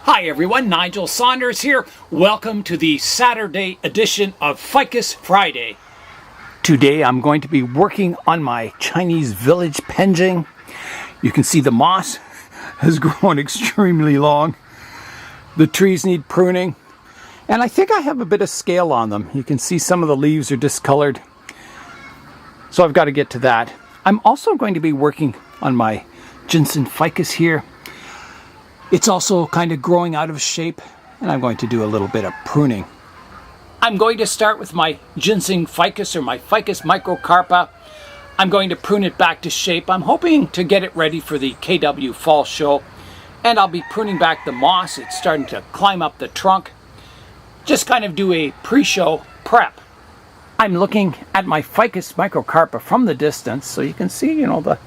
Hi everyone, Nigel Saunders here. Welcome to the Saturday edition of Ficus Friday. Today I'm going to be working on my Chinese village Penjing. You can see the moss has grown extremely long. The trees need pruning. And I think I have a bit of scale on them. You can see some of the leaves are discolored. So I've got to get to that. I'm also going to be working on my Ginseng ficus here. It's also kind of growing out of shape, and I'm going to do a little bit of pruning. I'm going to start with my Ginseng ficus, or my Ficus microcarpa. I'm going to prune it back to shape. I'm hoping to get it ready for the KW Fall Show, and I'll be pruning back the moss. It's starting to climb up the trunk. Just kind of do a pre-show prep. I'm looking at my Ficus microcarpa from the distance, so you can see, the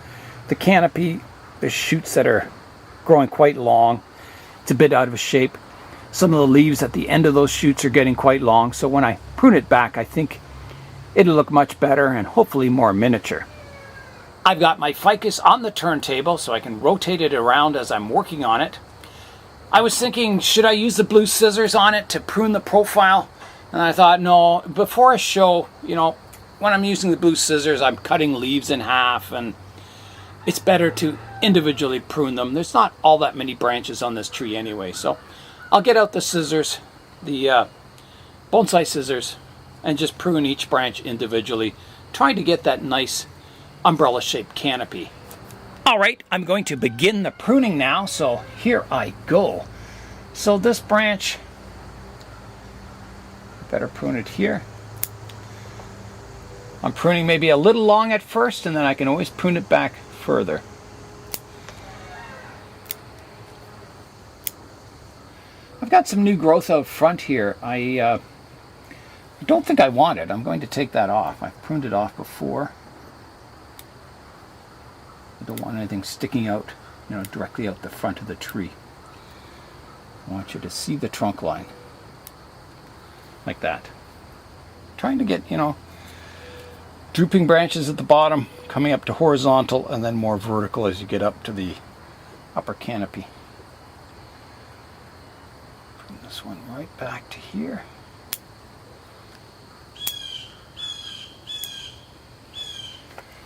canopy, the shoots that are growing quite long. It's a bit out of shape. Some of the leaves at the end of those shoots are getting quite long, so when I prune it back, I think it'll look much better and hopefully more miniature. I've got my ficus on the turntable so I can rotate it around as I'm working on it. I was thinking, should I use the blue scissors on it to prune the profile? And I thought, no, before a show, when I'm using the blue scissors, I'm cutting leaves in half, and it's better to individually prune them. There's not all that many branches on this tree anyway, so I'll get out the scissors, the bonsai scissors, and just prune each branch individually, trying to get that nice umbrella-shaped canopy. All right, I'm going to begin the pruning now, so here I go. So this branch, better prune it here. I'm pruning maybe a little long at first, and then I can always prune it back further. I've got some new growth out front here. I don't think I want it. I'm going to take that off. I've pruned it off before. I don't want anything sticking out, directly out the front of the tree. I want you to see the trunk line. Like that. Trying to get, drooping branches at the bottom, coming up to horizontal, and then more vertical as you get up to the upper canopy. Bring this one right back to here.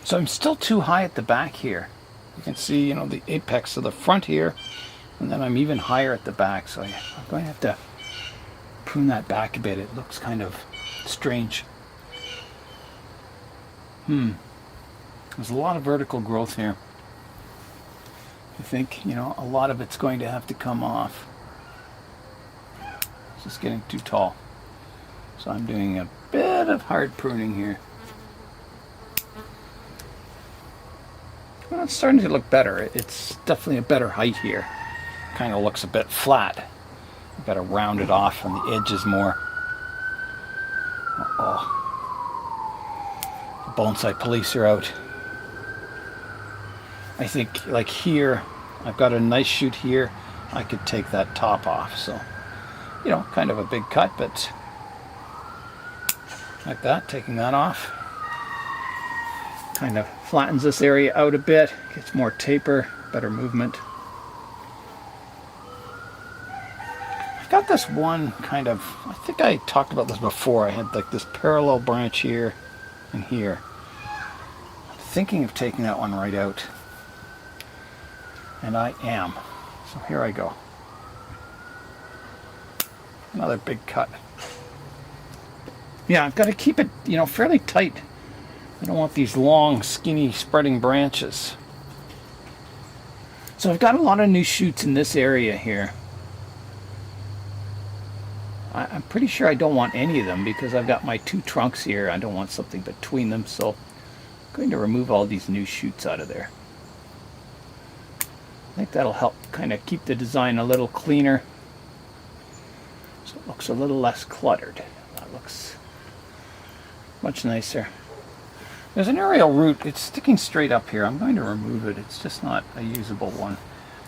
So I'm still too high at the back here. You can see, the apex of the front here, and then I'm even higher at the back, so I'm going to have to prune that back a bit. It looks kind of strange. There's a lot of vertical growth here. I think, a lot of it's going to have to come off. It's just getting too tall. So I'm doing a bit of hard pruning here. Well, it's starting to look better. It's definitely a better height here. Kind of looks a bit flat. I've got to round it off on the edges more. Uh-oh. The bonsai police are out. I think, like here, I've got a nice shoot here. I could take that top off. So, kind of a big cut, but like that, taking that off. Kind of flattens this area out a bit, gets more taper, better movement. I've got this one kind of, I think I talked about this before. I had like this parallel branch here and here. I'm thinking of taking that one right out. And I am. So here I go. Another big cut. Yeah, I've got to keep it, fairly tight. I don't want these long, skinny, spreading branches. So I've got a lot of new shoots in this area here. I'm pretty sure I don't want any of them because I've got my two trunks here. I don't want something between them, so I'm going to remove all these new shoots out of there. I think that'll help kind of keep the design a little cleaner, so it looks a little less cluttered. That looks much nicer. There's an aerial root. It's sticking straight up here. I'm going to remove it. It's just not a usable one.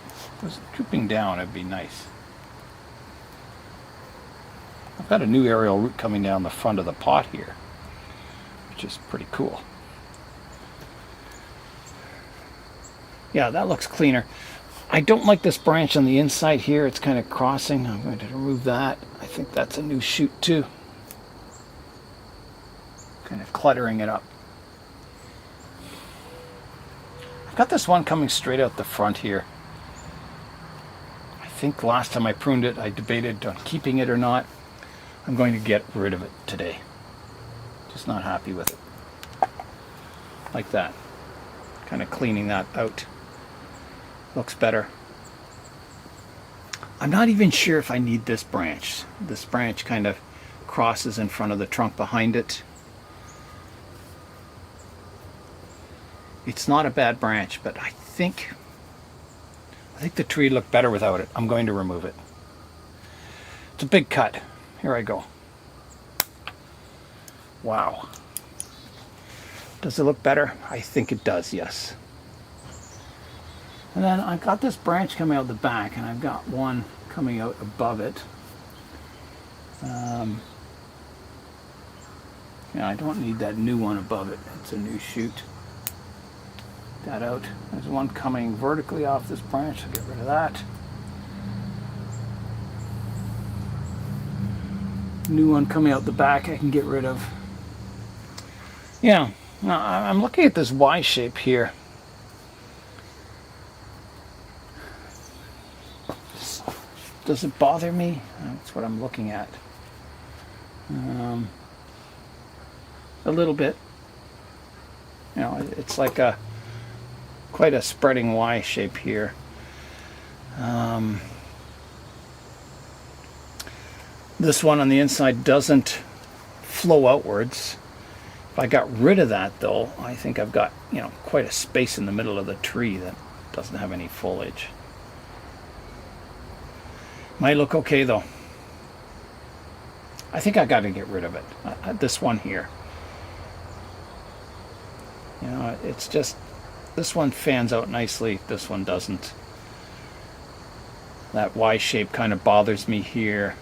If it was drooping down, it'd be nice. I've got a new aerial root coming down the front of the pot here, which is pretty cool. Yeah, that looks cleaner. I don't like this branch on the inside here. It's kind of crossing. I'm going to remove that. I think that's a new shoot too. Kind of cluttering it up. I've got this one coming straight out the front here. I think last time I pruned it, I debated on keeping it or not. I'm going to get rid of it today. Just not happy with it. Like that. Kind of cleaning that out. Looks better. I'm not even sure if I need this branch. This branch kind of crosses in front of the trunk behind it. It's not a bad branch, but I think the tree looked better without it. I'm going to remove it. It's a big cut. Here I go. Wow. Does it look better? I think it does, yes. And then I've got this branch coming out the back, and I've got one coming out above it. Yeah, I don't need that new one above it. It's a new shoot. That out. There's one coming vertically off this branch. I'll get rid of that. New one coming out the back I can get rid of. Yeah, now I'm looking at this Y shape here. Does it bother me? That's what I'm looking at. A little bit. You know, it's like quite a spreading Y shape here. This one on the inside doesn't flow outwards. If I got rid of that though, I think I've got, you know, quite a space in the middle of the tree that doesn't have any foliage. Might look okay though. I think I got to get rid of it. This one here. You know, it's just, this one fans out nicely, this one doesn't. That Y shape kind of bothers me here.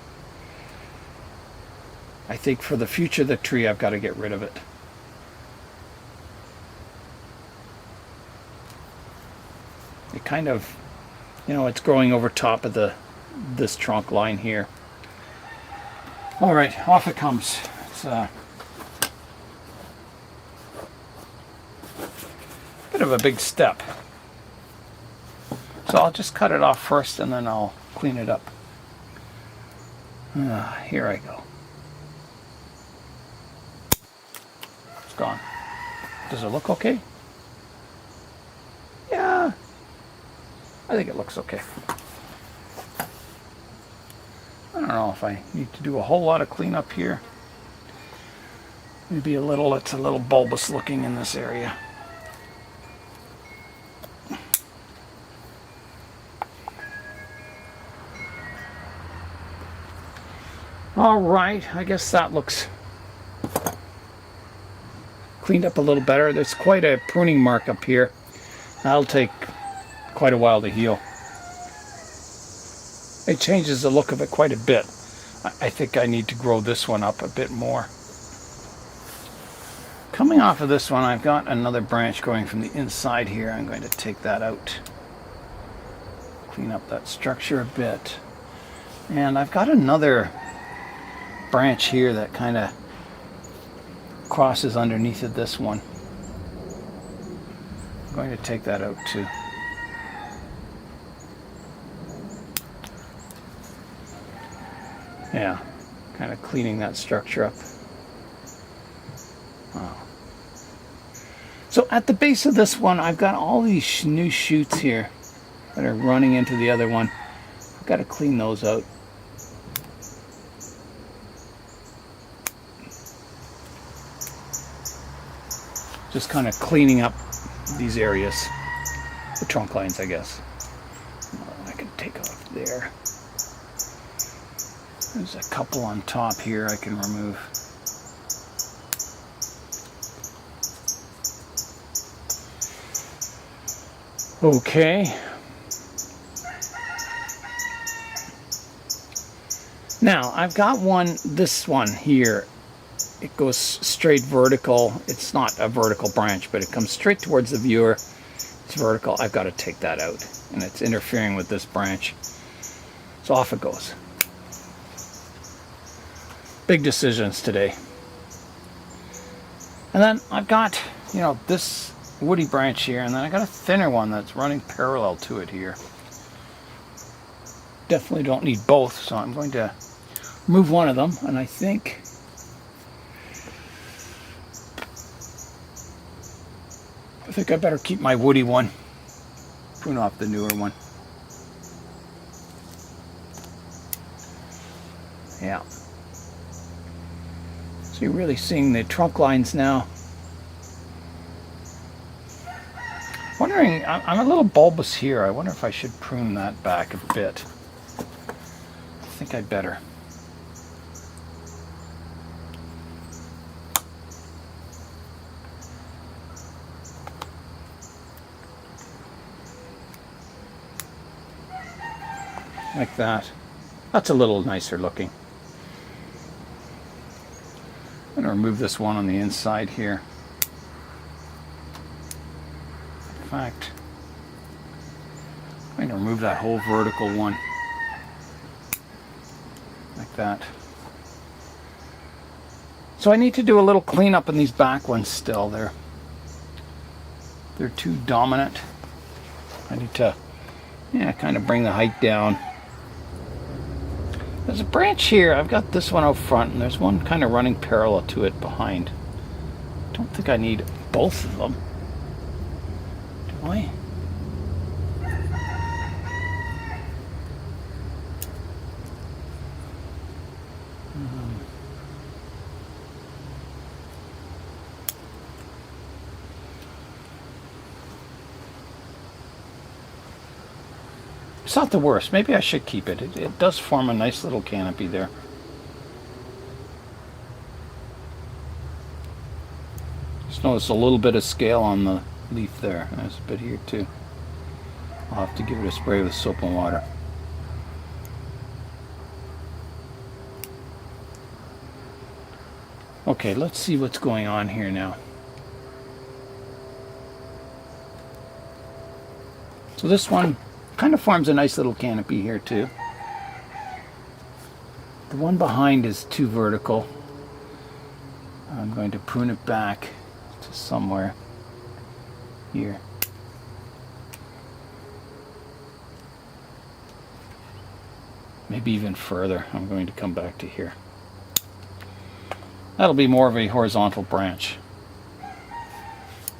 I think for the future of the tree, I've got to get rid of it. It kind of, you know, it's growing over top of this trunk line here. All right, off it comes. It's bit of a big step. So I'll just cut it off first and then I'll clean it up. Here I go. It's gone. Does it look okay? Yeah, I think it looks okay. I don't know if I need to do a whole lot of cleanup here. Maybe a little, it's a little bulbous looking in this area. All right, I guess that looks cleaned up a little better. There's quite a pruning mark up here. That'll take quite a while to heal. It changes the look of it quite a bit. I think I need to grow this one up a bit more. Coming off of this one, I've got another branch going from the inside here. I'm going to take that out. Clean up that structure a bit. And I've got another branch here that kind of crosses underneath of this one. I'm going to take that out too. Yeah, kind of cleaning that structure up. Wow. So at the base of this one, I've got all these new shoots here that are running into the other one. I've got to clean those out. Just kind of cleaning up these areas, the trunk lines, I guess. I can take off there. There's a couple on top here I can remove. Okay. Now, I've got this one here. It goes straight vertical. It's not a vertical branch, but it comes straight towards the viewer. it's vertical, I've got to take that out. And it's interfering with this branch. So off it goes. Big decisions today. And then I've got, you know, this woody branch here, and then I got a thinner one that's running parallel to it here. Definitely don't need both, so I'm going to remove one of them, and I think I better keep my woody one, prune off the newer one. Yeah. So you're really seeing the trunk lines now. Wondering, I'm a little bulbous here. I wonder if I should prune that back a bit. I think I'd better. Like that. That's a little nicer looking. I'm going to remove this one on the inside here. In fact, I'm going to remove that whole vertical one. Like that. So I need to do a little cleanup in these back ones still. They're too dominant. I need to, yeah, kind of bring the height down. There's a branch here. I've got this one out front, and there's one kind of running parallel to it behind. I don't think I need both of them. Do I? It's not the worst. Maybe I should keep it. It does form a nice little canopy there. Just notice a little bit of scale on the leaf there. There's a bit here too. I'll have to give it a spray with soap and water. Okay, let's see what's going on here now. So this one kind of forms a nice little canopy here too. The one behind is too vertical. I'm going to prune it back to somewhere here. Maybe even further. I'm going to come back to here. That'll be more of a horizontal branch.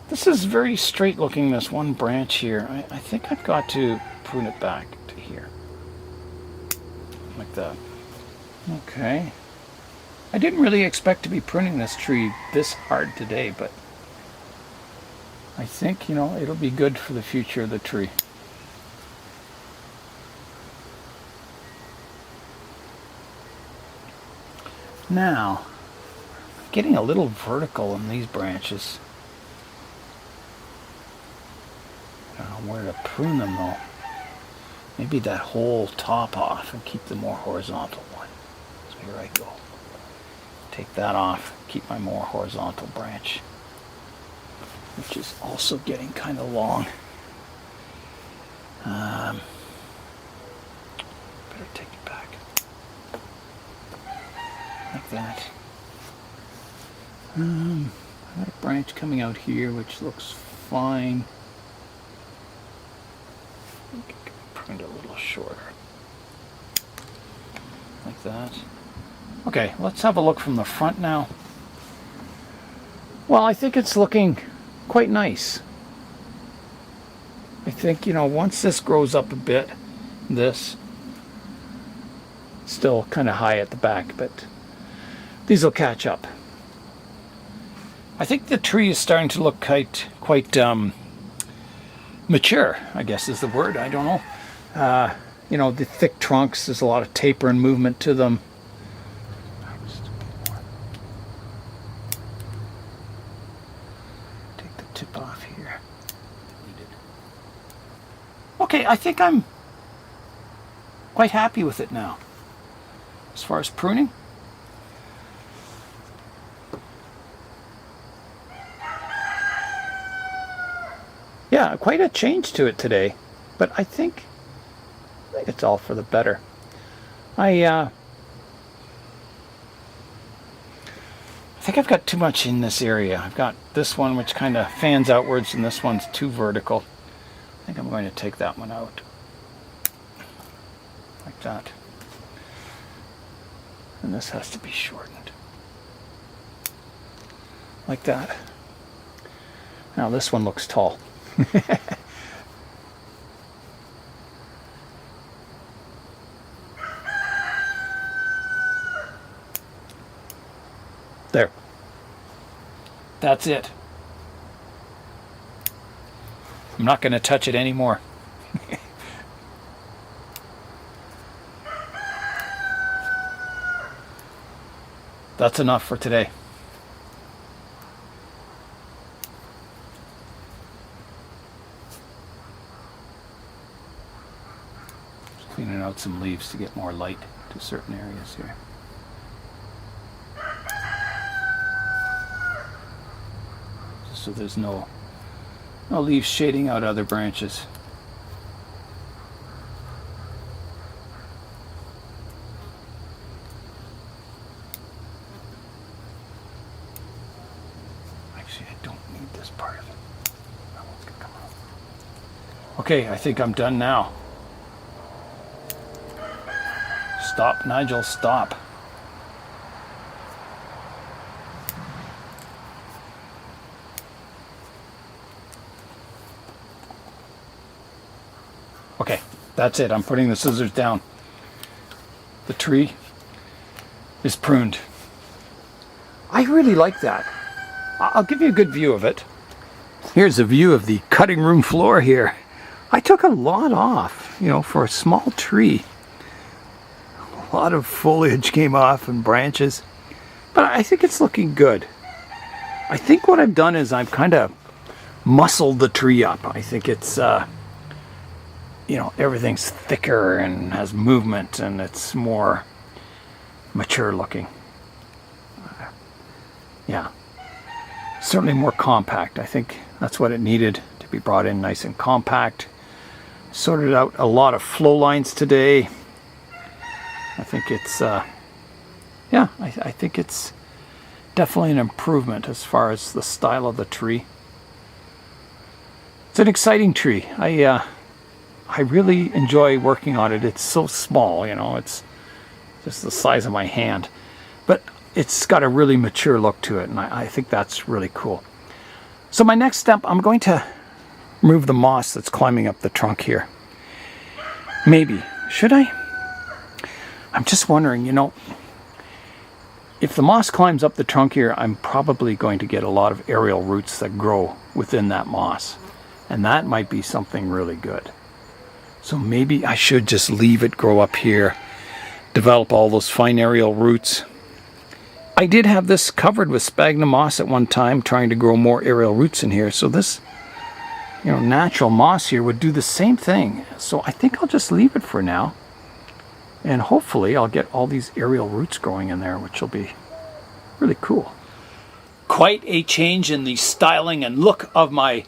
This is very straight looking, this one branch here. I think I've got to prune it back to here. Like that. Okay. I didn't really expect to be pruning this tree this hard today, but I think, you know, it'll be good for the future of the tree. Now, getting a little vertical in these branches. I don't know where to prune them though. Maybe that whole top off and keep the more horizontal one. So here I go. Take that off, keep my more horizontal branch, which is also getting kind of long. Better take it back. Like that. I've got a branch coming out here which looks fine. I think I can prune it a little shorter. Like that. Okay, let's have a look from the front now. Well, I think it's looking quite nice. I think, you know, once this grows up a bit, this, still kind of high at the back, but these will catch up. I think the tree is starting to look quite mature, I guess is the word. I don't know. You know, the thick trunks, there's a lot of taper and movement to them. Take the tip off here. Okay, I think I'm quite happy with it now. As far as pruning. Yeah, Yeah, quite a change to it today, but I think it's all for the better. I think I've got too much in this area. I've got this one which kind of fans outwards, and this one's too vertical. I think I'm going to take that one out. Like that. And this has to be shortened. Like that. Now this one looks tall. There. That's it. I'm not going to touch it anymore. That's enough for today. Just cleaning out some leaves to get more light to certain areas here. So there's no leaves shading out other branches. Actually, I don't need this part of it. That one's gonna come out. Okay, I think I'm done now. Stop, Nigel, stop. Okay, that's it. I'm putting the scissors down. The tree is pruned. I really like that. I'll give you a good view of it. Here's a view of the cutting room floor here. I took a lot off, you know, for a small tree. A lot of foliage came off and branches, but I think it's looking good. I think what I've done is I've kind of muscled the tree up. I think it's you know, everything's thicker and has movement, and it's more mature looking. Yeah, certainly more compact. I think that's what it needed, to be brought in nice and compact. Sorted out a lot of flow lines today. I think it's yeah, I think it's definitely an improvement as far as the style of the tree. It's an exciting tree. I really enjoy working on it. It's so small, you know, it's just the size of my hand. But it's got a really mature look to it, and I think that's really cool. So my next step, I'm going to remove the moss that's climbing up the trunk here. Maybe. Should I? I'm just wondering, you know, if the moss climbs up the trunk here, I'm probably going to get a lot of aerial roots that grow within that moss. And that might be something really good. So maybe I should just leave it grow up here, develop all those fine aerial roots. I did have this covered with sphagnum moss at one time, trying to grow more aerial roots in here. So this, you know, natural moss here would do the same thing. So I think I'll just leave it for now. And hopefully I'll get all these aerial roots growing in there, which will be really cool. Quite a change in the styling and look of my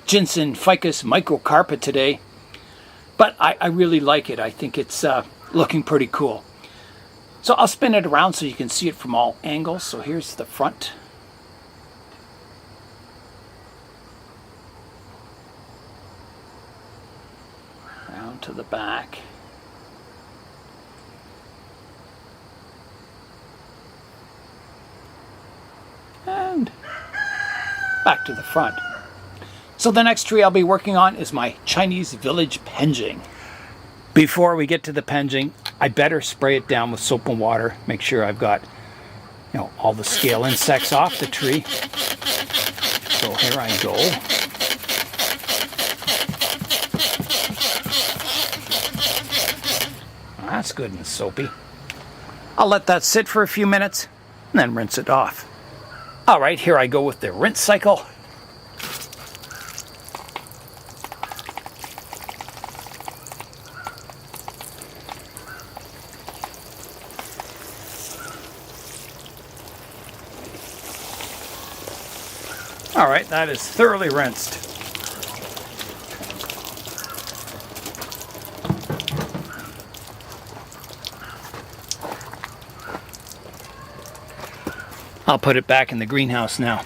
Ginseng Ficus microcarpa today. But I really like it. I think it's looking pretty cool. So I'll spin it around so you can see it from all angles. So here's the front. Around to the back. And back to the front. So the next tree I'll be working on is my Chinese village Penjing. Before we get to the Penjing, I better spray it down with soap and water. Make sure I've got, you know, all the scale insects off the tree. So here I go. That's good and soapy. I'll let that sit for a few minutes and then rinse it off. All right, here I go with the rinse cycle. All right, that is thoroughly rinsed. I'll put it back in the greenhouse now.